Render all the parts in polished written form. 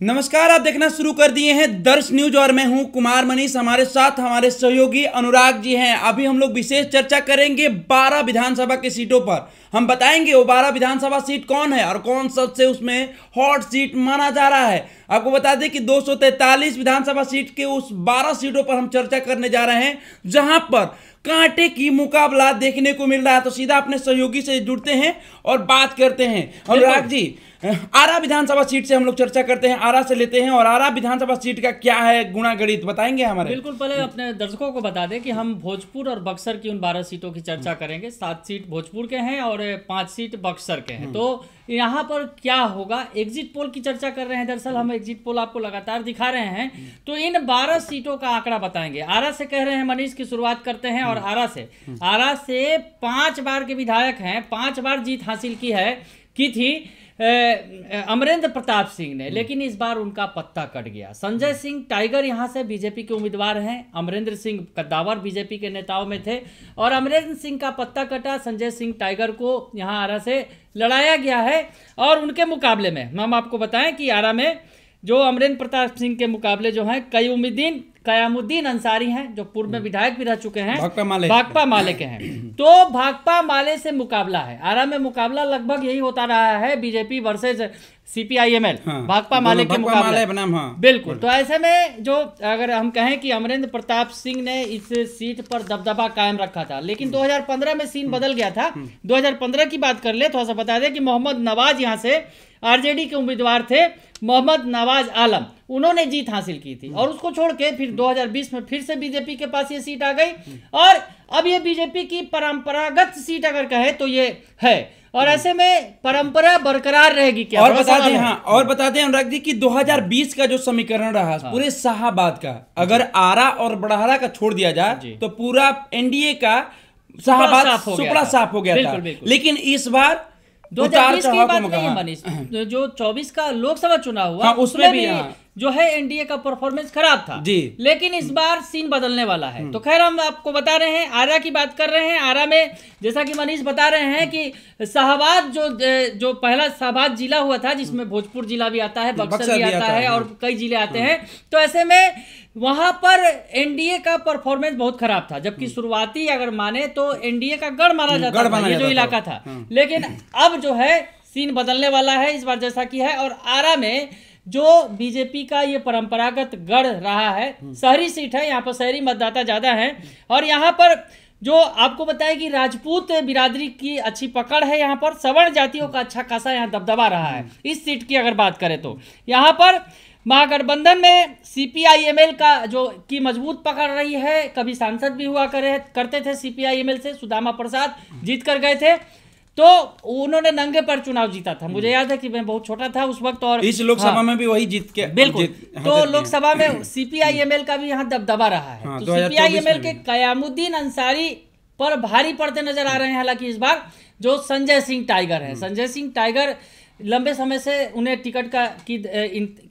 नमस्कार, आप देखना शुरू कर दिए हैं दर्श न्यूज और मैं हूं कुमार मनीष। हमारे साथ हमारे सहयोगी अनुराग जी हैं। अभी हम लोग विशेष चर्चा करेंगे 12 विधानसभा की सीटों पर। हम बताएंगे वो 12 विधानसभा सीट कौन है और कौन सबसे उसमें हॉट सीट माना जा रहा है। आपको बता दें कि 243 विधानसभा सीट के उस 12 सीटों पर हम चर्चा करने जा रहे हैं जहां पर कांटे की मुकाबला देखने को मिल रहा है। तो सीधा अपने सहयोगी से जुड़ते हैं और बात करते हैं। अनुराग जी, आरा विधानसभा सीट से हम लोग चर्चा करते हैं, आरा से लेते हैं। और आरा विधानसभा सीट का क्या है गुणागणित बताएंगे हमारे? बिल्कुल, पहले अपने दर्शकों को बता दें कि हम भोजपुर और बक्सर की उन 12 सीटों की चर्चा करेंगे। 7 सीट भोजपुर के हैं और 5 सीट बक्सर के हैं। तो यहाँ पर क्या होगा, एग्जिट पोल की चर्चा कर रहे हैं। दरअसल हम एग्जिट पोल आपको लगातार दिखा रहे हैं। तो इन 12 सीटों का आंकड़ा बताएंगे। आरा से कह रहे हैं मनीष की शुरुआत करते हैं। और आरा से 5 बार के विधायक हैं, 5 बार जीत हासिल की थी अमरेंद्र प्रताप सिंह ने, लेकिन इस बार उनका पत्ता कट गया। संजय सिंह टाइगर यहां से बीजेपी के उम्मीदवार हैं। अमरेंद्र सिंह कद्दावर बीजेपी के नेताओं में थे और अमरेंद्र सिंह का पत्ता कटा। संजय सिंह टाइगर को यहां आरा से लड़ाया गया है। और उनके मुकाबले में हम आपको बताएं कि आरा में जो अमरेंद्र प्रताप सिंह के मुकाबले जो हैं कयामुद्दीन अंसारी हैं, जो पूर्व में विधायक भी रह चुके हैं, भाकपा माले के हैं। तो भाकपा माले से मुकाबला है। आरा में मुकाबला लगभग यही होता रहा है, बीजेपी वर्सेस CPIML, भाकपा माले के मुकाबले बनाम। बिल्कुल। तो ऐसे में जो अगर हम कहें कि अमरेंद्र प्रताप सिंह ने इस सीट पर दबदबा कायम रखा था, लेकिन 2015 में सीन बदल गया था। 2015 की बात कर ले, थोड़ा सा बता दें कि मोहम्मद नवाज यहाँ से RJD के उम्मीदवार थे, मोहम्मद नवाज आलम, उन्होंने जीत हासिल की थी। और उसको छोड़ के फिर 2020 में फिर से बीजेपी के पास ये सीट आ गई। और अब ये बीजेपी की परंपरागत सीट अगर कहे तो ये है। और ऐसे में परंपरा बरकरार रहेगी क्या? और बता दें अनुराग जी कि 2020 का जो समीकरण रहा पूरे शाहाबाद का, अगर आरा और बड़हरा का छोड़ दिया जाए तो पूरा NDA का शाहाबाद सुपड़ा साफ हो गया था। लेकिन इस बार 2020 की बात नहीं है मनीष, जो 24 का लोकसभा चुनाव हुआ उसमें भी जो है NDA का परफॉर्मेंस खराब था जी। लेकिन इस बार सीन बदलने वाला है। तो खैर हम आपको बता रहे हैं, आरा की बात कर रहे हैं। आरा में जैसा कि मनीष बता रहे हैं कि शाहबाद जो पहला शाहबाद जिला हुआ था, जिसमें भोजपुर जिला भी आता है, बक्सर भी आता है और कई जिले आते हैं। तो ऐसे में वहां पर NDA का परफॉर्मेंस बहुत खराब था, जबकि शुरुआती अगर माने तो NDA का गढ़ माना जाता था ये जो इलाका था। लेकिन अब जो है सीन बदलने वाला है इस बार, जैसा कि है। और आरा में जो बीजेपी का ये परंपरागत गढ़ रहा है, शहरी सीट है, यहाँ पर शहरी मतदाता ज्यादा हैं। और यहाँ पर जो आपको बताएं कि राजपूत बिरादरी की अच्छी पकड़ है, यहाँ पर सवर्ण जातियों का अच्छा खासा यहाँ दबदबा रहा है। इस सीट की अगर बात करें तो यहाँ पर महागठबंधन में CPIML का की मजबूत पकड़ रही है। कभी सांसद भी हुआ करते थे CPIML से, सुदामा प्रसाद जीत कर गए थे। तो उन्होंने नंगे पर चुनाव जीता था, मुझे याद है कि मैं बहुत छोटा था उस वक्त। और इस लोकसभा में भी वही जीत के बिल्कुल। तो लोकसभा में CPIML का भी यहाँ दबदबा रहा है। तो CPIML के कयामुद्दीन अंसारी पर भारी पड़ते नजर आ रहे हैं। हालांकि इस बार जो संजय सिंह टाइगर है, संजय सिंह टाइगर लंबे समय से उन्हें टिकट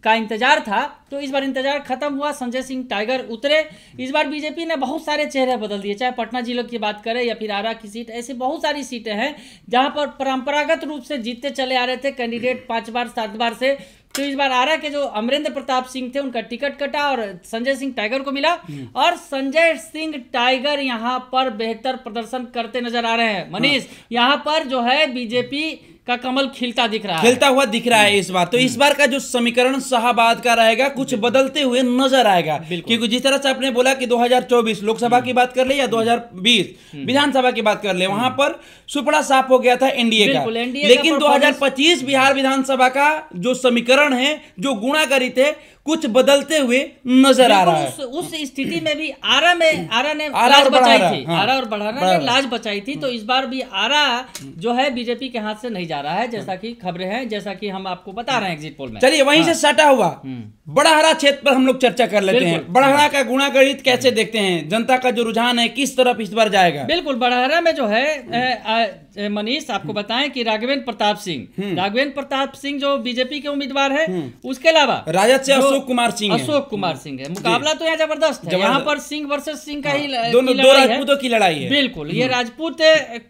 का इंतजार था, तो इस बार इंतजार खत्म हुआ, संजय सिंह टाइगर उतरे। इस बार बीजेपी ने बहुत सारे चेहरे बदल दिए, चाहे पटना जिले की बात करें या फिर आरा की सीट। ऐसी बहुत सारी सीटें हैं जहां पर परंपरागत रूप से जीतते चले आ रहे थे कैंडिडेट 5 बार 7 बार से। तो इस बार आरा के जो अमरेंद्र प्रताप सिंह थे, उनका टिकट कटा और संजय सिंह टाइगर को मिला। और संजय सिंह टाइगर यहाँ पर बेहतर प्रदर्शन करते नजर आ रहे हैं मनीष। यहाँ पर जो है बीजेपी का कमल खिलता हुआ दिख रहा है इस बार। तो इस बार का जो समीकरण शाहाबाद का रहेगा कुछ बदलते हुए नजर आएगा, क्योंकि जिस तरह से आपने बोला कि 2024 लोकसभा की बात कर ले या 2020 विधानसभा की बात कर ले, वहां पर सुपड़ा साफ हो गया था NDA का। लेकिन 2025 बिहार विधानसभा का जो समीकरण है, जो गुणागणित है, कुछ बदलते हुए नजर आ रहा है। उस स्थिति में भी आरा ने लाज बचाई थी, आरा और बढ़ाना ने लाज बचाई थी। तो इस बार भी आरा जो है बीजेपी के हाथ से नहीं जा रहा है, जैसा कि खबरें हैं, जैसा कि हम आपको बता रहे हैं एग्जिट पोल में। चलिए वहीं से सटा हुआ बड़हरा क्षेत्र पर हम लोग चर्चा कर लेते हैं। बड़हरा का गुणागणित कैसे देखते हैं, जनता का जो रुझान है किस तरफ इस बार जाएगा? बिल्कुल, बड़हरा में जो है मनीष आपको बताएं कि राघवेंद्र प्रताप सिंह जो बीजेपी के उम्मीदवार है, उसके अलावा राजद से अशोक कुमार सिंह है। अशोक कुमार सिंह है। मुकाबला तो यहाँ जबरदस्त है, यहाँ पर सिंह वर्सेस सिंह का ही दोनों दो राजपूतों की लड़ाई है। बिल्कुल, ये राजपूत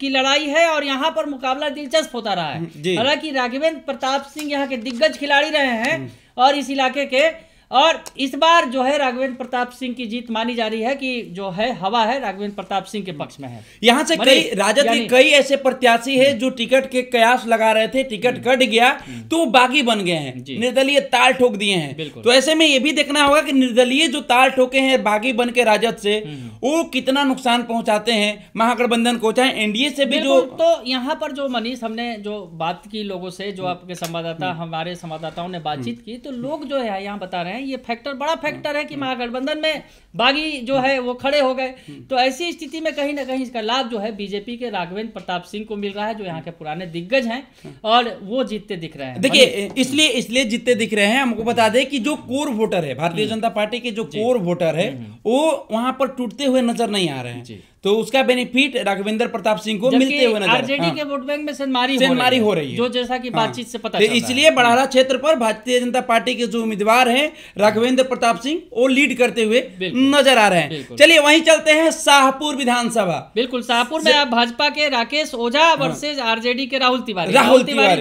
की लड़ाई है और यहाँ पर मुकाबला दिलचस्प होता रहा है। हालांकि राघवेंद्र प्रताप सिंह यहाँ के दिग्गज खिलाड़ी रहे हैं और इस इलाके के, और इस बार जो है राघवेंद्र प्रताप सिंह की जीत मानी जा रही है कि जो है हवा है राघवेंद्र प्रताप सिंह के पक्ष में है। यहाँ से कई राजद के कई ऐसे प्रत्याशी हैं जो टिकट के कयास लगा रहे थे, टिकट कट गया तो बागी बन गए हैं, निर्दलीय ताल ठोक दिए हैं। तो ऐसे में ये भी देखना होगा कि निर्दलीय जो ताल ठोके हैं बागी बन के राजद से, वो कितना नुकसान पहुंचाते हैं महागठबंधन को, चाहे एनडीए से भी। जो तो यहाँ पर जो मनीष, हमने जो बात की लोगों से, जो आपके संवाददाता हमारे संवाददाताओं ने बातचीत की, तो लोग जो है यहाँ बता रहे हैं ये फैक्टर, बड़ा फैक्टर है कि महागठबंधन में बागी जो है वो खड़े हो गए। तो ऐसी स्थिति में कहीं ना कहीं इसका लाभ जो है बीजेपी के राघवेंद्र प्रताप सिंह को मिल रहा है, जो यहाँ के पुराने दिग्गज हैं और वो जीतते दिख रहे हैं। देखिए इसलिए जीतते दिख रहे हैं। हमको बता दें कि जो कोर वोटर है भारतीय जनता पार्टी के, जो कोर वोटर है वो वहां पर टूटते हुए नजर नहीं आ रहे हैं, तो उसका बेनिफिट राघवेंद्र प्रताप सिंह को मिलते हुए नजर। आरजेडी के वोट बैंक में सेंधमारी हो रही है, जो जैसा कि बातचीत से पता चल रहा है। इसलिए बड़ाला क्षेत्र पर भारतीय जनता पार्टी के जो उम्मीदवार हैं राघवेंद्र प्रताप सिंह, वो लीड करते हुए नजर आ रहे हैं। चलिए वहीं चलते हैं शाहपुर विधानसभा। बिल्कुल, शाहपुर में आप भाजपा के राकेश ओझा वर्सेज आरजेडी के राहुल तिवारी।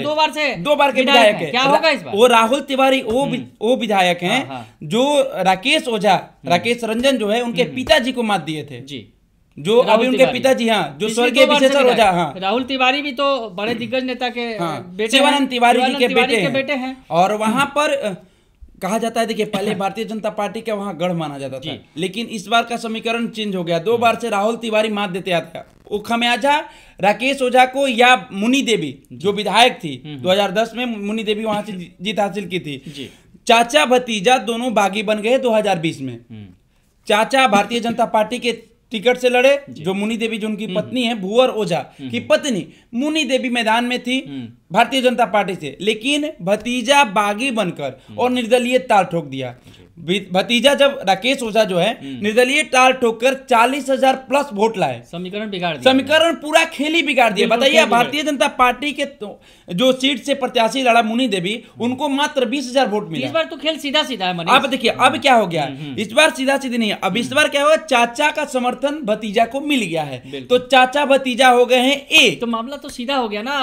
दो बार के विधायक है। क्या होगा इस बार? वो राहुल तिवारी वो विधायक हैं जो राकेश ओझा, राकेश रंजन जो है उनके पिताजी को मात दिए थे जी, जो अभी उनके पिताजी, हाँ, जो स्वर्गीय विशेषर ओझा, हाँ, राहुल तिवारी भी तो बड़े दिग्गज नेता के बेटे, शिवानंद तिवारी जी के बेटे हैं। और वहां पर कहा जाता है, देखिए पहले भारतीय जनता पार्टी का वहां गढ़ माना जाता था, लेकिन इस बार का समीकरण चेंज हो गया। 2 बार से राहुल तिवारी मात देते आते हैं। वो खमियाजा राकेश ओझा को या मुनी देवी जो विधायक थी 2010 में, मुनी देवी वहां से जीत हासिल की थी। चाचा भतीजा दोनों बागी बन गए 2020 में। चाचा भारतीय जनता पार्टी के टिकट से लड़े, जो मुनी देवी जो उनकी पत्नी है, भुवर ओझा की पत्नी मुनी देवी मैदान में थी भारतीय जनता पार्टी से, लेकिन भतीजा बागी बनकर और निर्दलीय ताल ठोक दिया। भतीजा जब राकेश ओझा जो है निर्दलीय ताल ठोककर 40,000 प्लस वोट लाए, समीकरण बिगाड़ दिया, समीकरण पूरा खेल ही बिगाड़ दिया। बताइए, भारतीय जनता पार्टी के जो सीट से प्रत्याशी लड़ा मुनी देवी, उनको मात्र 20,000 वोट मिला। इस बार तो खेल सीधा सीधा है। अब देखिए अब क्या हो गया, इस बार सीधा सीधी नहीं है। अब इस बार क्या हुआ, चाचा का समर्थन भतीजा को मिल गया है, तो चाचा भतीजा हो गए हैं एक। तो मामला तो सीधा हो गया ना।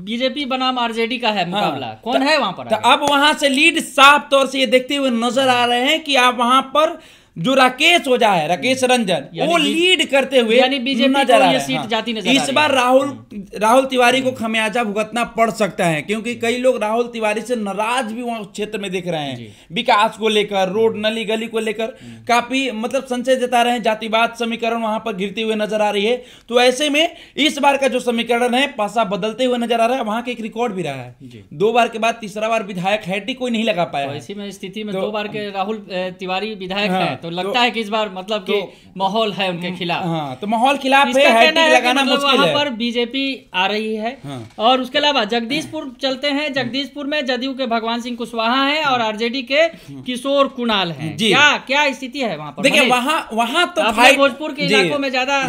बीजेपी बनाम आरजेडी का है मुकाबला, कौन है वहां पर? अब वहां से लीड साफ तौर से ये देखते हुए नजर आ रहे हैं कि आप वहां पर जो राकेश ओझा है, राकेश रंजन, वो लीड करते हुए नजर आ रहे हैं। इस बार राहुल तिवारी को खमियाजा भुगतना पड़ सकता है, क्योंकि कई लोग राहुल तिवारी से नाराज भी वहां क्षेत्र में दिख रहे हैं। विकास को लेकर, रोड नली गली को लेकर काफी मतलब संशय जता रहे हैं। जातिवाद समीकरण वहां पर गिरते हुए नजर आ रही है। तो ऐसे में इस बार का जो समीकरण है पासा बदलते हुए नजर आ रहा है। वहां का एक रिकॉर्ड भी रहा है, 2 बार के बाद तीसरा बार विधायक हैट्रिक कोई नहीं लगा पाया। इसी में स्थिति में 2 बार के राहुल तिवारी विधायक है, तो लगता है कि इस बार मतलब कि माहौल है उनके खिलाफ। हाँ, तो माहौल खिलाफ है, हैट्रिक लगाना मुश्किल है। वहां पर बीजेपी आ रही है। और उसके अलावा जगदीशपुर चलते हैं। जगदीशपुर में जदयू के भगवान सिंह कुशवाहा हैं और आरजेडी के किशोर कुणाल हैं। क्या स्थिति है वहां पर? देखिए वहां तो भोजपुर के इलाकों में ज्यादा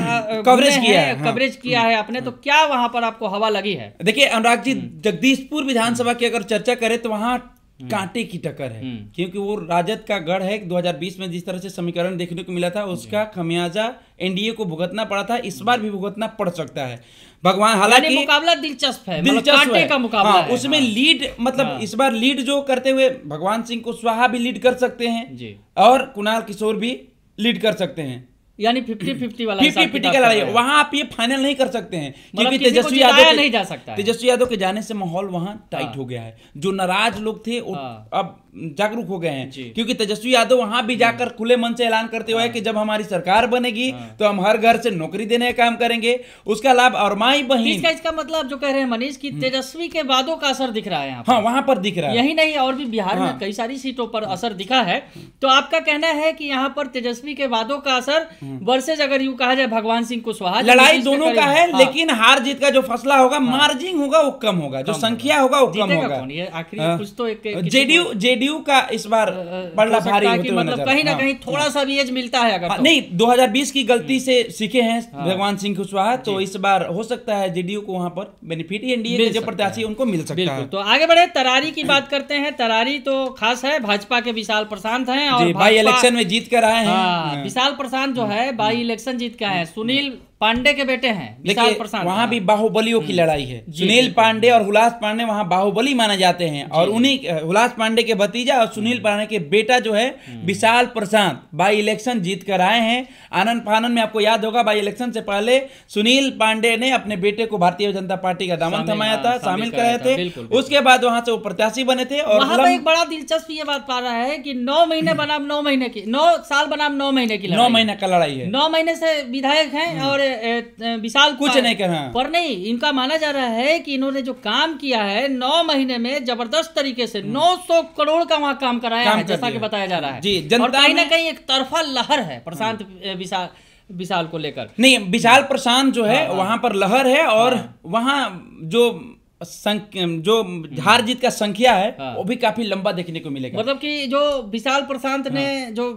कवरेज किया है आपने, तो क्या वहां पर आपको हवा लगी है? देखिए अनुराग जी, जगदीशपुर विधानसभा की अगर चर्चा करें तो वहां कांटे की टक्कर है, क्योंकि वो राजद का गढ़ है। 2020 में जिस तरह से समीकरण देखने को मिला था, उसका खमियाजा एनडीए को भुगतना पड़ा था, इस बार भी भुगतना पड़ सकता है। भगवान, हालांकि मुकाबला दिलचस्प है, कांटे का मुकाबला है। उसमें लीड मतलब इस बार लीड जो करते हुए भगवान सिंह कुशवाहा भी लीड कर सकते हैं और कुणाल किशोर भी लीड कर सकते हैं। यानी 50-50 वाला 50-50 का लड़ाई। वहां आप ये फाइनल नहीं कर सकते हैं, क्योंकि तेजस्वी यादव के जाने से माहौल वहां टाइट हो गया है। जो नाराज लोग थे अब जागरूक हो गए हैं, क्योंकि तेजस्वी यादव वहां भी जाकर खुले मन से ऐलान करते हुए कि जब हमारी सरकार बनेगी तो हम हर घर से नौकरी देने का काम करेंगे, उसका लाभ और माई बहन। इसका मतलब जो कह रहे हैं मनीष की तेजस्वी के वादों का असर दिख रहा है। हाँ, वहां पर दिख रहा है। यही नहीं, और भी बिहार में कई सारी सीटों पर असर दिखा है। तो आपका कहना है कि यहाँ पर तेजस्वी के वादों का असर वर्सेज अगर यूं कहा जाए भगवान सिंह कुशवाहा, लड़ाई दोनों का है, लेकिन हार जीत का जो फैसला होगा, मार्जिन होगा वो कम होगा, जो संख्या होगा वो कम होगा। आखिरी कुछ तो एक जेडीयू का इस बार बड़ा भारी होते हुए मतलब कहीं ना कहीं थोड़ा सा भी एज मिलता है अगर नहीं 2020 की गलती से सीखे हैं भगवान सिंह कुशवाहा, तो इस बार हो सकता है जेडीयू को वहां पर बेनिफिट, एनडीए के जो प्रत्याशी उनको मिल सकता है। तो आगे बढ़े, तरारी की बात करते हैं। तरारी तो खास है, भाजपा के विशाल प्रशांत हैं और बाई इलेक्शन में जीत कर आए हैं। विशाल प्रशांत जो है बाई इलेक्शन जीत के आए हैं, सुनील पांडे के बेटे हैं विशाल प्रशांत। वहां भी बाहुबलियों की लड़ाई है, सुनील पांडे और हुलास पांडे वहां बाहुबली माने जाते हैं, और उन्हीं हुलास पांडे के भतीजा और सुनील पांडे के बेटा जो है विशाल प्रशांत बाई इलेक्शन जीत कर आए हैं। आनंद फानन में आपको याद होगा, बाई इलेक्शन से पहले सुनील पांडे ने अपने बेटे को भारतीय जनता पार्टी का दामन थमाया था, शामिल कराए थे। उसके बाद वहां से वो प्रत्याशी बने थे। और वहां पर एक बड़ा दिलचस्प ये बात पा रहा है कि 9 महीने बनाम 9 महीने की, 9 साल बनाम 9 महीने की, 9 महीने का लड़ाई है। 9 महीने से विधायक हैं और विशाल कुछ नहीं कर रहा, पर नहीं, इनका माना जा रहा है कि इन्होंने जो काम किया है 9 महीने में जबरदस्त तरीके से 900 करोड़ का वहां काम कराया है, जैसा कि बताया जा रहा है जी। और कहीं ना कहीं एक तरफा लहर है प्रशांत विशाल को लेकर। नहीं, विशाल प्रशांत जो है वहां पर लहर है, और वहां जो हार जीत का संख्या है वो भी काफी लंबा देखने को मिलेगा। मतलब कि जो विशाल प्रशांत ने जो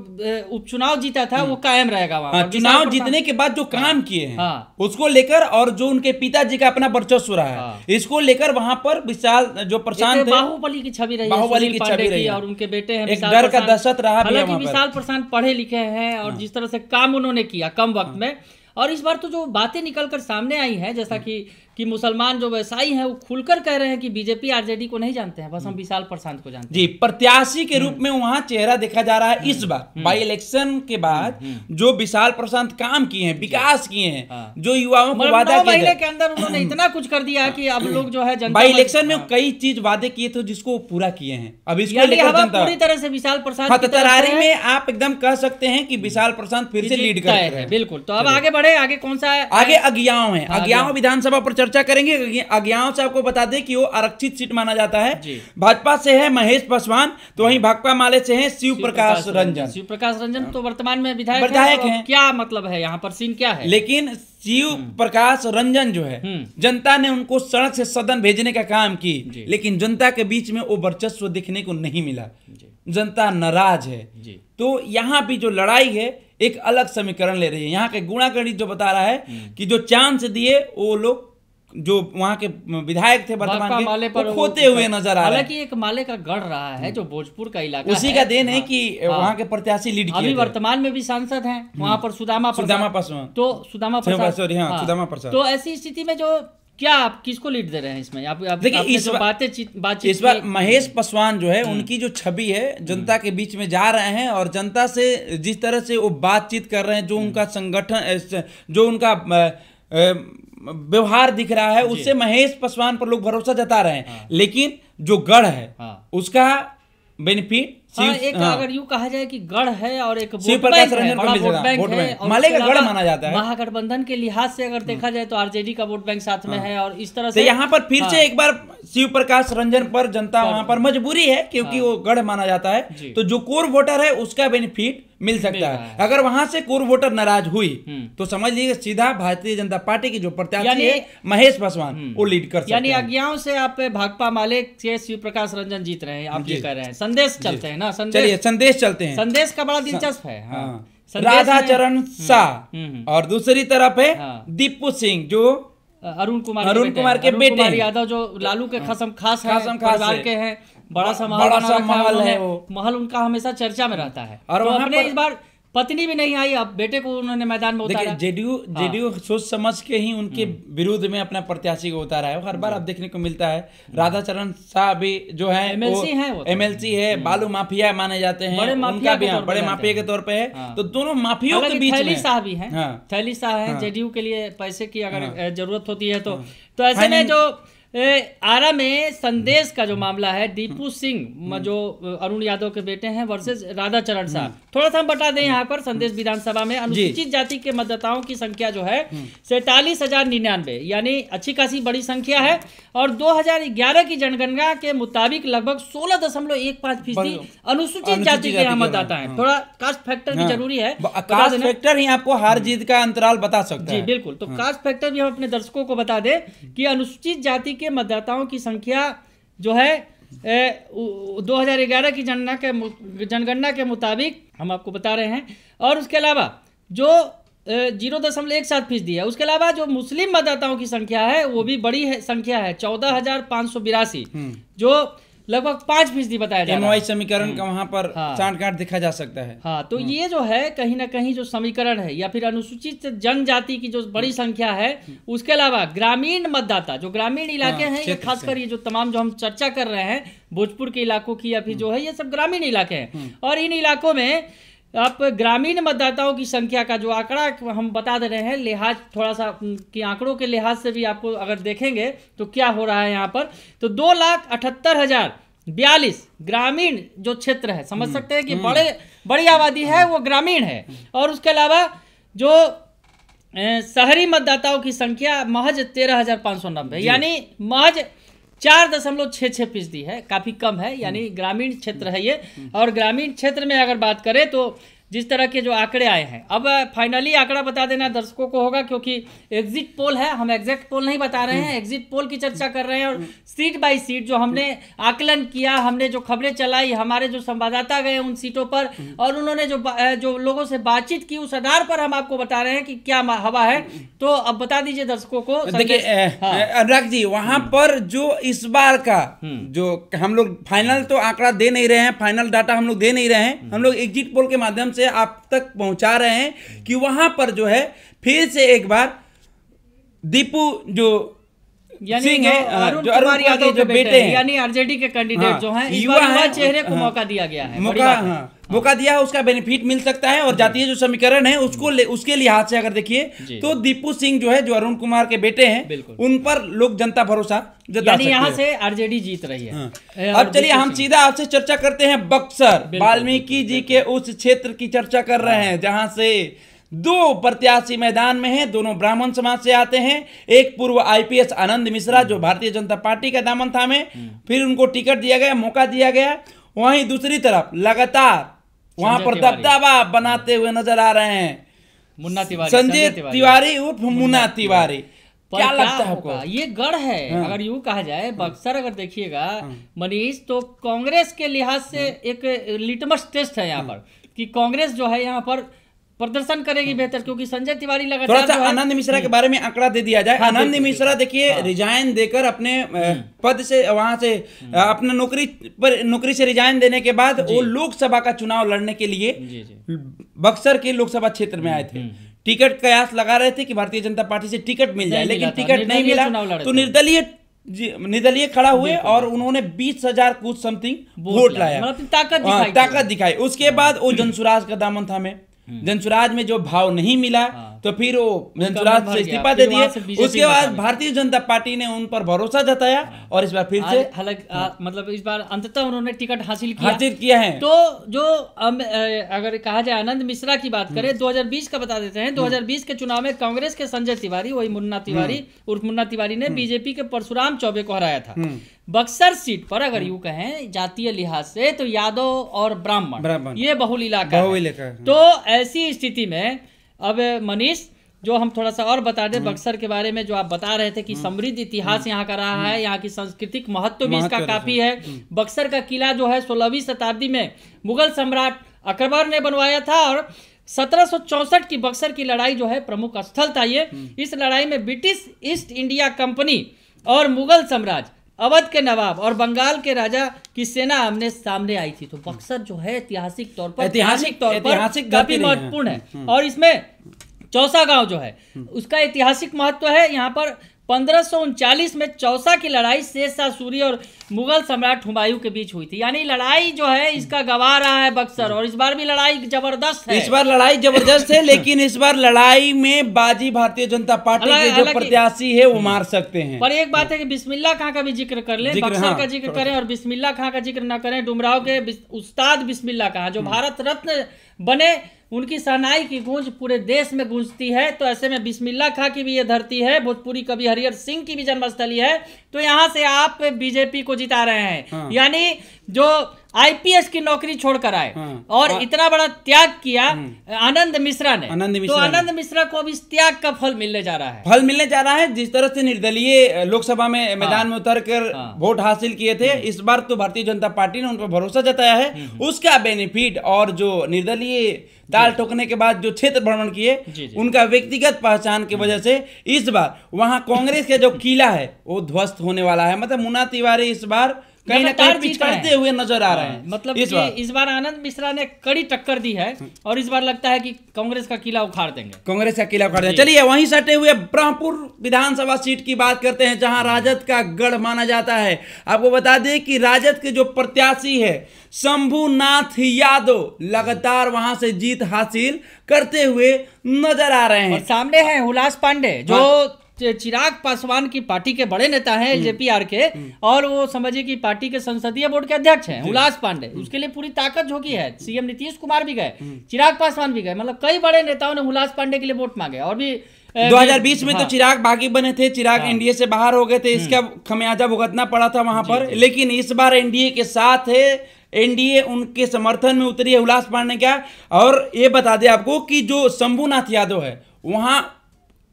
उपचुनाव जीता था वो कायम रहेगा वहां। चुनाव जीतने के बाद जो काम किए हैं उसको लेकर, और जो उनके पिताजी का अपना वर्चस्व रहा है, इसको लेकर वहां पर विशाल जो प्रशांत बाहुबली की छवि रही, बाहुबली की छवि रही, और उनके बेटे हैं एक डर का दहशत रहा। हालांकि विशाल प्रशांत पढ़े लिखे हैं और जिस तरह से काम उन्होंने किया कम वक्त में, और इस बार तो जो बातें निकलकर सामने आई हैं, जैसा कि मुसलमान जो व्यवसायी हैं वो खुलकर कह रहे हैं कि बीजेपी आरजेडी को नहीं जानते हैं, बस हम विशाल प्रशांत को जानते हैं। जी, प्रत्याशी के रूप में वहां चेहरा देखा जा रहा है। इस बार बाई इलेक्शन के बाद जो विशाल प्रशांत काम किए हैं, विकास किए हैं, जो युवाओं को वादा किया, 9 महीने के अंदर उन्होंने इतना कुछ कर दिया कि अब लोग जो है बाई इलेक्शन में कई चीज वादे किए थे जिसको पूरा किए हैं। अब इसको लेकर जनता पूरी तरह से विशाल प्रशांत तरारी में आप एकदम कह सकते हैं कि विशाल प्रशांत फिर से लीड कर रहे हैं। बिल्कुल। तो अब आगे बढ़े, आगे कौन सा है? आगे अगियाओं है। अगियाओं विधानसभा पर चर्चा करेंगे। अगियाओं से आपको बता दें कि वो आरक्षित सीट माना जाता है। भाजपा से है महेश पासवान, तो वहीं भाकपा माले से है शिव प्रकाश रंजन। शिव प्रकाश रंजन तो वर्तमान में विधायक हैं। क्या मतलब है यहाँ पर, सीन क्या है? लेकिन शिव प्रकाश रंजन जो है, जनता ने उनको सड़क से सदन भेजने का काम की, लेकिन जनता के बीच में वो वर्चस्व दिखने को नहीं मिला, जनता नाराज है। तो यहाँ भी जो लड़ाई है एक अलग समीकरण ले रही है। यहाँ के गुणागणित जो बता रहा है कि जो चांस दिए वो लोग जो वहां के विधायक थे वर्तमान के, वो खोते हुए नजर आ रहे हैं। हालांकि एक माले का गढ़ रहा है जो भोजपुर का इलाका उसी का देन है कि वहां के प्रत्याशी लीड किए। अभी वर्तमान में भी सांसद हैं वहां पर सुदामा पासवान। तो सुदामा प्रसाद, तो ऐसी स्थिति में जो क्या आप किसको लीड दे रहे हैं इसमें? आप देखिए इस बार महेश पासवान जो है उनकी जो छवि है जनता के बीच में जा रहे हैं, और जनता से जिस तरह से वो बातचीत कर रहे हैं, जो उनका संगठन, जो उनका व्यवहार दिख रहा है, उससे महेश पासवान पर लोग भरोसा जता रहे हैं। लेकिन जो गढ़ है उसका बेनिफिट एक अगर यूं कहा जाए कि गढ़ है और एक शिव प्रकाश रंजन को मिल जाएगा, माले का गढ़ माना जाता है। महागठबंधन के लिहाज से अगर देखा जाए तो आरजेडी का वोट बैंक साथ में है, और इस तरह से यहाँ पर फिर से एक बार शिव प्रकाश रंजन पर जनता वहां पर मजबूरी है, क्योंकि वो गढ़ माना जाता है। तो जो कोर वोटर है उसका बेनिफिट मिल सकता है। अगर वहां से कोर वोटर नाराज हुई तो समझ लीजिए सीधा भारतीय जनता पार्टी की जो प्रत्याशी है महेश पासवान वो लीड कर सकते हैं। यानी अज्ञाओं से आप भाकपा माले से शिव प्रकाश रंजन जीत रहे हैं, आप ये कह रहे हैं। संदेश चलते हैं ना, चलिए संदेश चलते हैं। संदेश का बड़ा दिलचस्प है। राधा चरण शाह और दूसरी तरफ है दीपू सिंह जो अरुण कुमार के बेटे यादव, जो लालू के खास परिवार के हैं। बड़ा सा महल है, वो महल उनका हमेशा चर्चा में रहता है। और तो अपने इस बार पत्नी भी नहीं आई, अब बेटे को उन्होंने मैदान में उतारा। जेडीयू सोच समझ के ही उनके विरोध में अपना प्रत्याशी को उतारा है। हर बार अब देखने को मिलता है। राधा चरण शाह भी जो है एमएलसी है, बालू माफिया माने जाते हैं, उनका भी बड़े माफिया के तौर पे है। तो दोनों माफियों के बीच थैली शाह भी है, थैली शाह है जेडीयू के लिए पैसे की अगर जरूरत होती है तो ऐसे में जो आरा में संदेश का जो मामला है, दीपू सिंह जो अरुण यादव के बेटे हैं वर्सेस राधा चरण साहब, थोड़ा सा हम बता दें यहाँ पर संदेश विधानसभा में अनुसूचित जाति के मतदाताओं की संख्या जो है 47,099, यानी अच्छी खासी बड़ी संख्या है। और 2011 की जनगणना के मुताबिक लगभग 16.15% अनुसूचित जाति के यहाँ मतदाता है। थोड़ा कास्ट फैक्टर भी जरूरी है, कास्ट फैक्टर ही आपको हर जीत का अंतराल बता सकता है। जी बिल्कुल, तो कास्ट फैक्टर भी हम अपने दर्शकों को बता दें कि अनुसूचित जाति के मतदाताओं की संख्या जो है 2011 की जनगणना के मुताबिक हम आपको बता रहे हैं। और उसके अलावा जो 0.17% है। उसके अलावा जो मुस्लिम मतदाताओं की संख्या है वो भी बड़ी संख्या है, 14,582, जो लगभग 5% बताया जा रहा है। समीकरण का वहां पर चार्ट काट दिखा जा सकता है। हाँ, तो ये जो है कहीं ना कहीं जो समीकरण है या फिर अनुसूचित जनजाति की जो बड़ी संख्या है, उसके अलावा ग्रामीण मतदाता जो ग्रामीण इलाके हैं, ये खासकर ये जो तमाम जो हम चर्चा कर रहे हैं भोजपुर के इलाकों की या फिर जो है ये सब ग्रामीण इलाके हैं। और इन इलाकों में आप ग्रामीण मतदाताओं की संख्या का जो आंकड़ा हम बता दे रहे हैं, लिहाज थोड़ा सा कि आंकड़ों के लिहाज से भी आपको अगर देखेंगे तो क्या हो रहा है यहाँ पर, तो 2,78,042 ग्रामीण जो क्षेत्र है, समझ सकते हैं कि बड़ी आबादी है वो ग्रामीण है। और उसके अलावा जो शहरी मतदाताओं की संख्या महज 13,590, यानी महज 4.66% है, काफी कम है, यानी ग्रामीण क्षेत्र है ये। और ग्रामीण क्षेत्र में अगर बात करें तो जिस तरह के जो आंकड़े आए हैं, अब फाइनली आंकड़ा बता देना दर्शकों को होगा क्योंकि एग्जिट पोल है, हम एग्जैक्ट पोल नहीं बता रहे हैं, एग्जिट पोल की चर्चा कर रहे हैं। और सीट बाय सीट जो हमने आकलन किया, हमने जो खबरें चलाई, हमारे जो संवाददाता गए उन सीटों पर और उन्होंने जो लोगों से बातचीत की, उस आधार पर हम आपको बता रहे हैं कि क्या हवा है। तो अब बता दीजिए दर्शकों को। देखिए अनुराग जी, वहां पर जो इस बार का जो हम लोग फाइनल तो आंकड़ा दे नहीं रहे हैं, फाइनल डाटा हम लोग दे नहीं रहे हैं, हम लोग एग्जिट पोल के माध्यम से आप तक पहुंचा रहे हैं कि वहां पर जो है फिर से एक बार दीपू जो सिंह है, जो अरुण यादव के बेटे हैं, यानी आरजेडी के कैंडिडेट जो हैं, इस बार युवा चेहरे को मौका दिया गया है, मौका दिया है, उसका बेनिफिट मिल सकता है। और जातीय जो समीकरण है उसके लिहाज से अगर देखिए तो दीपू सिंह जो है, जो अरुण कुमार के बेटे हैं, उन पर लोग जनता भरोसा जता सकते हैं। यहाँ से आरजेडी जीत रही है। अब चलिए हम सीधा आपसे चर्चा करते हैं बक्सर, वाल्मीकि जी के उस क्षेत्र की चर्चा कर रहे हैं जहां से 2 प्रत्याशी मैदान में हैं, दोनों ब्राह्मण समाज से आते हैं। एक पूर्व आईपीएस आनंद मिश्रा जो भारतीय जनता पार्टी का दामन थामे, फिर उनको टिकट दिया गया, मौका दिया गया। वहीं दूसरी तरफ लगातार वहां पर दबदबा बनाते हुए नजर आ रहे हैं मुन्ना तिवारी, संजय तिवारी उर्फ मुन्ना तिवारी। क्या लगता है आपको? ये गढ़ है, अगर यूं कहा जाए बक्सर, अगर देखिएगा मनीष, तो कांग्रेस के लिहाज से एक लिटमस टेस्ट है यहाँ पर कि कांग्रेस जो है यहाँ पर प्रदर्शन करेगी बेहतर, क्योंकि संजय तिवारी लगातार आनंद मिश्रा के बारे में आंकड़ा दे दिया जाए। आनंद मिश्रा देखिए रिजाइन देकर अपने पद से, वहां से अपना नौकरी से रिजाइन देने के बाद वो लोकसभा का चुनाव लड़ने के लिए बक्सर के लोकसभा क्षेत्र में आए थे। टिकट कयास लगा रहे थे कि भारतीय जनता पार्टी से टिकट मिल जाए, लेकिन टिकट नहीं मिला तो निर्दलीय खड़ा हुए और उन्होंने 20,000 कुछ समथिंग वोट लाया, ताकत दिखाई। उसके बाद वो जनसुराज का दामन थामे, जनसुराज में जो भाव नहीं मिला तो फिर वो जनसुराज से इस्तीफा दे दिए। उसके बाद भारतीय जनता पार्टी ने उन पर भरोसा जताया और इस बार फिर से मतलब इस बार अंततः उन्होंने टिकट हासिल किया है। तो जो अगर कहा जाए आनंद मिश्रा की बात करें, 2020 का बता देते हैं। 2020 के चुनाव में कांग्रेस के संजय तिवारी, वही मुन्ना तिवारी उर्फ मुन्ना तिवारी ने बीजेपी के परशुराम चौबे को हराया था। बक्सर सीट पर अगर यूं कहें जातीय लिहाज से तो यादव और ब्राह्मण ये बहुल इलाका है। तो ऐसी स्थिति में अब मनीष जो हम थोड़ा सा और बता दें बक्सर के बारे में, जो आप बता रहे थे कि समृद्ध इतिहास यहाँ का रहा है, यहाँ की सांस्कृतिक महत्व भी इसका काफी है। बक्सर का किला जो है 16वीं शताब्दी में मुगल सम्राट अकबर ने बनवाया था और 1764 की बक्सर की लड़ाई जो है प्रमुख स्थल था ये। इस लड़ाई में ब्रिटिश ईस्ट इंडिया कंपनी और मुगल साम्राज्य, अवध के नवाब और बंगाल के राजा की सेना आमने सामने आई थी। तो बक्सर जो है ऐतिहासिक तौर पर काफी महत्वपूर्ण है। और इसमें चौसा गांव जो है उसका ऐतिहासिक महत्व है। यहाँ पर 1539 में चौसा की लड़ाई शेरशाह सूरी और मुगल सम्राट हुमायूं के बीच हुई थी। यानी लड़ाई जो है इसका गवा रहा है बक्सर, और इस बार भी लड़ाई जबरदस्त है। इस बार लड़ाई जबरदस्त है, लेकिन इस बार लड़ाई में बाजी भारतीय जनता पार्टी के जो प्रत्याशी है वो मार सकते हैं। पर एक बात है कि बिस्मिल्लाह खां का भी जिक्र कर ले, बक्सर का जिक्र करें और बिस्मिल्लाह खां का जिक्र न करें। डुमराव के उस्ताद बिस्मिल्लाह खां जो भारत रत्न बने, उनकी शहनाई की गूंज पूरे देश में गूंजती है। तो ऐसे में बिस्मिल्लाह खां की भी ये धरती है, भोजपुरी कवि हरिहर सिंह की भी जन्मस्थली है। तो यहाँ से आप बीजेपी को जिता रहे हैं। यानी जो आईपीएस की नौकरी छोड़कर आए और इतना बड़ा त्याग किया आनंद मिश्रा ने, तो आनंद मिश्रा को अब इस त्याग का फल मिलने जा रहा है। फल मिलने जा रहा है। जिस तरह से निर्दलीय लोकसभा में मैदान में उतर कर वोट हासिल किए थे, इस बार तो भारतीय जनता पार्टी ने उन पर भरोसा जताया है। उसका बेनिफिट और जो निर्दलीय दाल ठोकने के बाद जो क्षेत्र भ्रमण किए, उनका व्यक्तिगत पहचान की वजह से इस बार वहां कांग्रेस का जो किला है वो ध्वस्त होने वाला है। मतलब मुन्ना तिवारी इस बार कहीं ना कहीं पिछड़ते हुए नजर आ रहे हैं। मतलब इस बार आनंद मिश्रा ने कड़ी टक्कर दी है और इस बार लगता है कि कांग्रेस का किला उखाड़ देंगे। कांग्रेस का किला उखाड़ देंगे। चलिए वहीं सटे हुए ब्रह्मपुर विधानसभा सीट की बात करते हैं, जहां राजद का गढ़ माना जाता है। आपको बता दें कि राजद के जो प्रत्याशी है शंभुनाथ यादव लगातार वहां से जीत हासिल करते हुए नजर आ रहे हैं। और सामने है हुलास पांडे जो चिराग पासवान की पार्टी के बड़े नेता हैं, एलजेपीआर के, और वो समझिए कि पार्टी के संसदीय बोर्ड के अध्यक्ष हैं हुलास पांडे। उसके लिए पूरी ताकत झोंकी है। सीएम नीतीश कुमार भी गए, चिराग पासवान भी गए, मतलब कई बड़े नेताओं ने हुलास पांडे के लिए वोट मांगे। और भी 2020 में तो चिराग बागी बने थे, चिराग एनडीए से बाहर हो गए थे, इसका खमियाजा भुगतना पड़ा था वहां पर। लेकिन इस बार एनडीए के साथ है, एनडीए उनके समर्थन में उतरी है हुलास पांडे का। और ये बता दें आपको कि जो शंभुनाथ यादव है वहां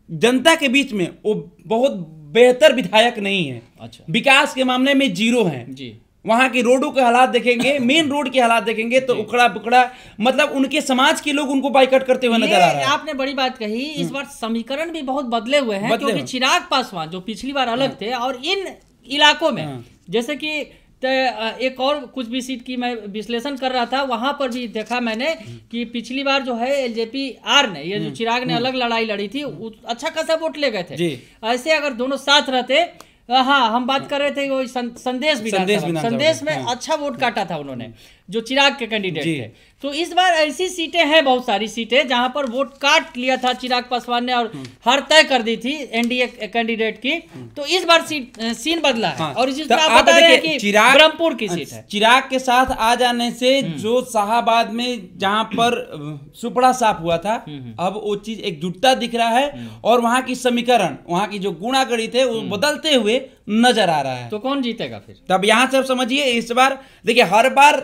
जनता के बीच में वो बहुत बेहतर विधायक नहीं है। अच्छा। विकास के मामले में जीरो हैं जी। वहां की रोडों के हालात देखेंगे, मेन रोड के हालात देखेंगे तो उखड़ा पुखड़ा, मतलब उनके समाज के लोग उनको बाइकआउट करते हुए नजर आ रहा है। आपने बड़ी बात कही। इस बार समीकरण भी बहुत बदले हुए हैं, क्योंकि चिराग पासवान जो पिछली बार अलग थे, और इन इलाकों में जैसे कि एक और कुछ भी सीट की मैं विश्लेषण कर रहा था, वहां पर भी देखा मैंने कि पिछली बार जो है एलजेपीआर ने, ये जो चिराग ने अलग लड़ाई लड़ी थी, अच्छा खासा वोट ले गए थे। ऐसे अगर दोनों साथ रहते, हाँ हम बात कर रहे थे वो संदेश में अच्छा वोट काटा था उन्होंने, जो चिराग के कैंडिडेट थे। तो इस बार ऐसी सीटें हैं, बहुत सारी सीटें जहां पर वोट काट लिया था चिराग पासवान ने और हार तय कर दी थी एनडीए कैंडिडेट की। तो इस बार सीन बदला है। और इस तरह आप बता रहे हैं कि ब्रह्मपुर की सीट है। चिराग के साथ आ जाने से जो शाहाबाद में जहां पर सुपड़ा साफ हुआ था, अब वो चीज एकजुटता दिख रहा है और वहां की समीकरण, वहां की जो गुणागणित है वो बदलते हुए नजर आ रहा है। तो कौन जीतेगा फिर? तब यहां से समझिए, इस बार देखिए हर बार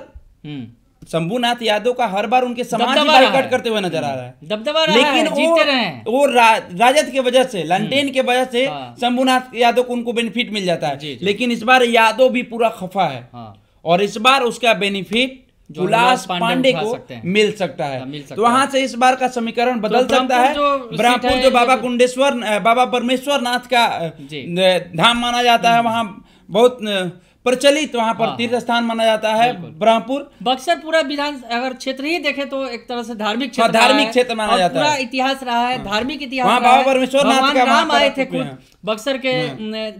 शंभुनाथ यादव का हर बार उनके समाज बाइकआउट करते हुए नजर आ रहा है, दबदबा रहा लेकिन है, जीतते रहे हैं। वो राजद की वजह से, लंटेन की वजह से शंभुनाथ यादव को उनको बेनिफिट मिल जाता है। लेकिन इस बार यादव भी पूरा खफा है और इस बार उसका बेनिफिट हुलास पांडे को मिल सकता है। तो वहां से इस बार का समीकरण बदल सकता है। ब्रह्मपुर जो बाबा परमेश्वर नाथ का धाम माना जाता है, वहां बहुत प्रचलित, वहां पर तीर्थ स्थान माना जाता है ब्रह्मपुर। बक्सर पूरा विधान अगर क्षेत्र ही देखे तो एक तरह से धार्मिक क्षेत्र माना जाता है। पूरा इतिहास रहा है, धार्मिक इतिहास। वहां बाबा परमेश्वर नाथ का राम आए थे खुद बक्सर के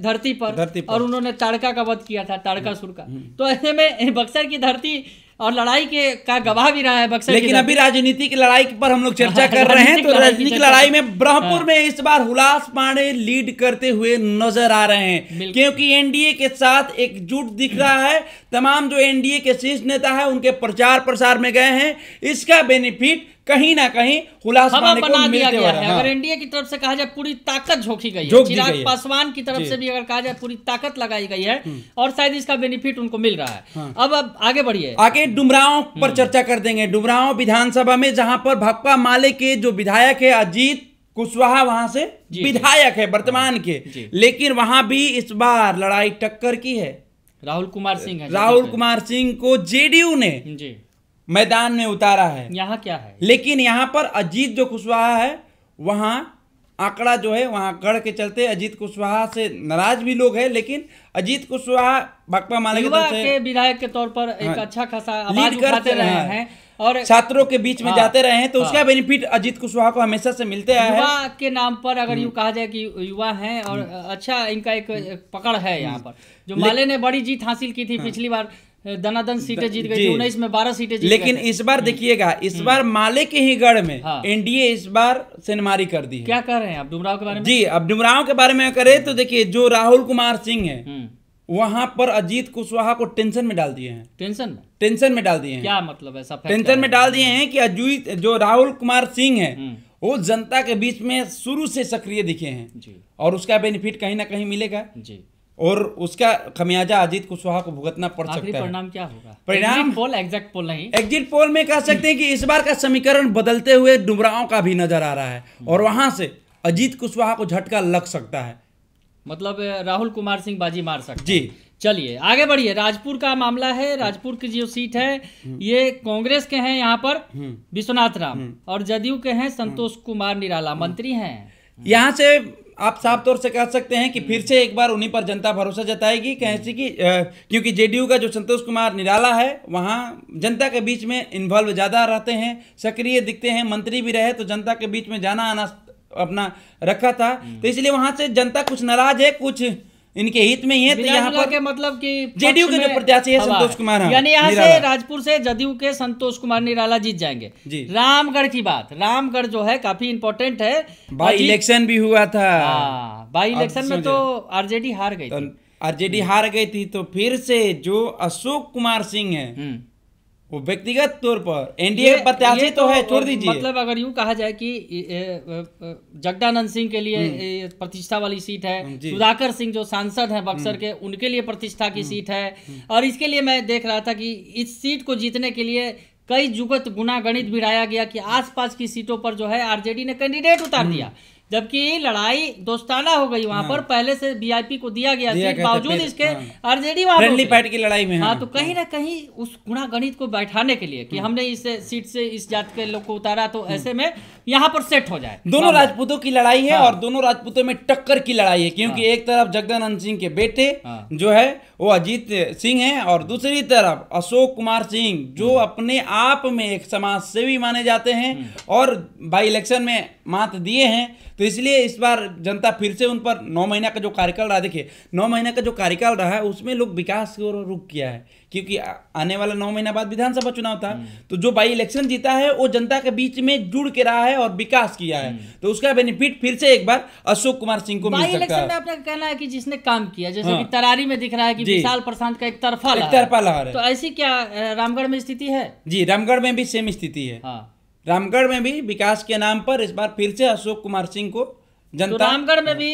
धरती पर और उन्होंने ताड़का का वध किया था, ताड़कासुर का। तो ऐसे में बक्सर की धरती और लड़ाई का गवाह भी रहा है बक्सर। लेकिन अभी राजनीति की लड़ाई पर हम लोग चर्चा कर रहे हैं, तो राजनीतिक लड़ाई में ब्रह्मपुर में इस बार हुलास पांडे लीड करते हुए नजर आ रहे हैं, क्योंकि एनडीए के साथ एकजुट दिख रहा है। तमाम जो एनडीए के शीर्ष नेता है उनके प्रचार प्रसार में गए हैं। इसका बेनिफिट कहीं ना कहीं हुलास पांडे को मिलते हुए है। अगर एनडीए की तरफ से कहा जाए पूरी ताकत झोंकी गई है, चिराग पासवान की तरफ से भी अगर कहा जाए पूरी ताकत लगाई गई है और शायद इसका बेनिफिट उनको मिल रहा है। अब आगे बढ़िए, आगे डुमरांव पर चर्चा कर देंगे। डुमरांव विधानसभा में जहां पर भाकपा माले के जो विधायक है अजीत कुशवाहा वहां से विधायक है वर्तमान के, लेकिन वहां भी इस बार लड़ाई टक्कर की है। राहुल कुमार सिंह है, राहुल कुमार सिंह को जेडीयू ने मैदान में उतारा है। यहाँ क्या है, लेकिन यहाँ पर अजीत जो कुशवाहा है वहां आंकड़ा जो है वहां गढ़ के चलते अजीत कुशवाहा से नाराज भी लोग हैं, लेकिन अजीत कुशवाहा भाकपा माले की युवा तरफ से के विधायक के तौर पर एक अच्छा खासा आवाज लीड उठाते करते रहे हैं हैं और छात्रों के बीच में जाते रहे हैं, तो उसका बेनिफिट अजीत कुशवाहा को हमेशा से मिलते आया है। युवा के नाम पर अगर यूँ कहा जाए कि युवा हैं और अच्छा इनका एक पकड़ है यहाँ पर। जो माले ने बड़ी जीत हासिल की थी पिछली बार, दनादन सीटें जीत गई थी, 19 में 12 सीटें जीत लेकिन गए थे। इस बार देखिएगा, इस बार माले के ही गढ़ में एनडीए इस बार सेनमारी कर दी है। क्या कह रहे हैं आप डुमराव के बारे में? जी, अब डुमराव के बारे में करें तो देखिए, जो राहुल कुमार सिंह है वहां पर अजीत कुशवाहा को टेंशन में डाल दिए हैं। टेंशन में डाल दिए हैं। क्या मतलब ऐसा? टेंशन में डाल दिए हैं कि अजीत जो राहुल कुमार सिंह है वो जनता के बीच में शुरू से सक्रिय दिखे हैं जी। और उसका बेनिफिट कहीं ना कहीं मिलेगा जी, और उसका खमियाजा अजीत कुशवाहा को भुगतना पड़ सकता है। परिणाम क्या होगा? परिणाम पोल, एग्जैक्ट पोल नहीं, एग्जिट पोल में कह सकते हैं कि इस बार का समीकरण बदलते हुए डुमराव का भी नजर आ रहा है और वहां से अजीत कुशवाहा को झटका लग सकता है। मतलब राहुल कुमार सिंह बाजी मार सकते जी। हैं। चलिए आगे बढ़िए। राजपुर का मामला है। राजपुर की जो सीट है ये कांग्रेस के हैं यहाँ पर विश्वनाथ राम और जदयू के हैं संतोष कुमार निराला, मंत्री हैं। यहाँ से आप साफ तौर से कह सकते हैं कि फिर से एक बार उन्हीं पर जनता भरोसा जताएगी, कैसे कि क्योंकि जेडीयू का जो संतोष कुमार निराला है वहाँ जनता के बीच में इन्वॉल्व ज़्यादा रहते हैं, सक्रिय दिखते हैं, मंत्री भी रहे तो जनता के बीच में जाना आना अपना रखा था, तो इसलिए वहाँ से जनता कुछ नाराज है, कुछ इनके हित में ही है। तो यहाँ पर के मतलब कि जेडीयू के जो प्रत्याशी है संतोष कुमार, यानी यहाँ से राजपुर से जदयू के संतोष कुमार निराला जीत जाएंगे। जी। रामगढ़ की बात, रामगढ़ जो है काफी इंपॉर्टेंट है। बाई इलेक्शन भी हुआ था। बाई इलेक्शन में तो आरजेडी हार गई थी। आरजेडी हार गई थी, तो फिर से जो अशोक कुमार सिंह है वो व्यक्तिगत तौर पर एनडीए प्रत्याशी तो है, छोड़ दीजिए। मतलब अगर यूं कहा जाए कि जगदानंद सिंह के लिए प्रतिष्ठा वाली सीट है, सुधाकर सिंह जो सांसद हैं बक्सर के, उनके लिए प्रतिष्ठा की सीट है, और इसके लिए मैं देख रहा था कि इस सीट को जीतने के लिए कई जुगत गुना गणित भिड़ाया गया कि आसपास की सीटों पर जो है आरजेडी ने कैंडिडेट उतार दिया, जबकि लड़ाई दोस्ताना हो गई वहां पर। पहले से वीआईपी को दिया गया सीट, बावजूद इसके आरजेडी वहां फ्रेंडली फाइट की लड़ाई में। हाँ, तो कहीं ना कहीं उस गुणा गणित को बैठाने के लिए कि हमने इस सीट से इस जात के लोग को उतारा, तो ऐसे में यहाँ पर सेट हो जाए। दोनों राजपूतों की लड़ाई है और दोनों राजपूतों में टक्कर की लड़ाई है, क्योंकि एक तरफ जगदानंद सिंह के बेटे जो है वो अजीत सिंह है और दूसरी तरफ अशोक कुमार सिंह जो अपने आप में एक समाज सेवी माने जाते हैं और बाई इलेक्शन में मात दिए हैं। तो इसलिए इस बार जनता फिर से उन पर 9 महीना का जो कार्यकाल रहा, देखिए 9 महीना का जो कार्यकाल रहा है उसमें लोग विकास की ओर रुख किया है, क्योंकि आने वाला 9 महीना बाद विधानसभा चुनाव था, तो जो बाई इलेक्शन जीता है वो जनता के बीच में जुड़ के रहा है और विकास किया है, तो उसका बेनिफिट फिर से एक बार अशोक कुमार सिंह को मिल सकता है। बाई इलेक्शन में आपका कहना है कि जिसने काम किया, जैसे कि तरारी में दिख रहा है कि विशाल प्रशांत का एक तरफा लहर है, तो ऐसी क्या रामगढ़ में स्थिति है? जी, रामगढ़ में भी सेम स्थिति है। रामगढ़ में भी विकास के नाम पर इस बार फिर से अशोक कुमार सिंह को जनता, तो रामगढ़ में भी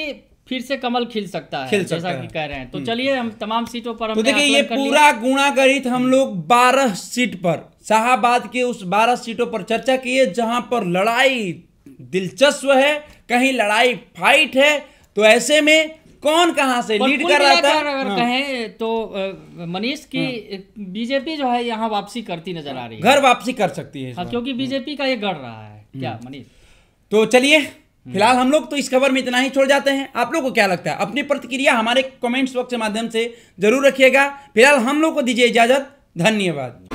फिर से कमल खिल सकता है, जैसा कि कह रहे हैं। तो चलिए हम तमाम सीटों पर तो देखिए ये पूरा गुणागणित हम लोग 12 सीट पर, शाहाबाद के उस 12 सीटों पर चर्चा की है, जहां पर लड़ाई दिलचस्प है, कहीं लड़ाई फाइट है, तो ऐसे में कौन कहां से लीड कर रहा था? अगर कहें तो मनीष की बीजेपी जो है यहाँ वापसी करती नजर आ रही है, घर वापसी कर सकती है। क्योंकि बीजेपी का ये गढ़ रहा है क्या मनीष? तो चलिए फिलहाल हम लोग तो इस खबर में इतना ही छोड़ जाते हैं। आप लोगों को क्या लगता है? अपनी प्रतिक्रिया हमारे कमेंट्स बॉक्स के माध्यम से जरूर रखिएगा। फिलहाल हम लोग को दीजिए इजाजत। धन्यवाद।